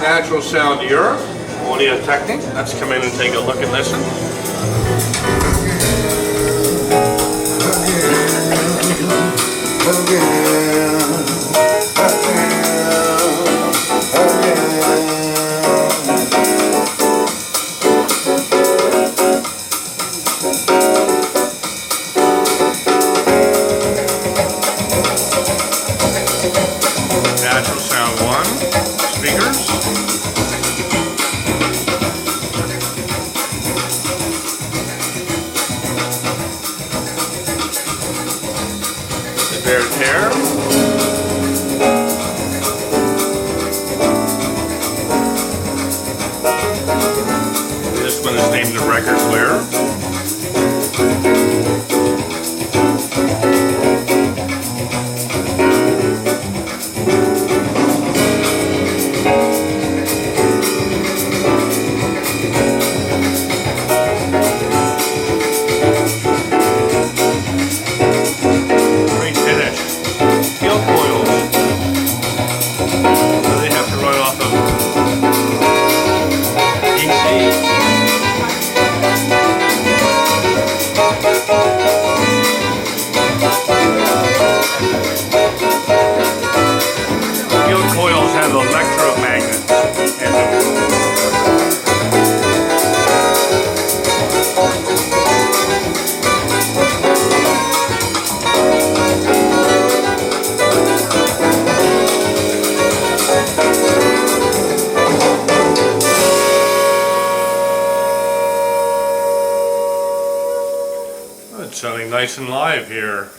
Natural Sound Europe, Audio Tekne. Let's come in and take a look and listen. Natural Sound 1 speakers. The Vertere. This one is named the Record Player. Coils have electromagnets in them. It's sounding nice and live here.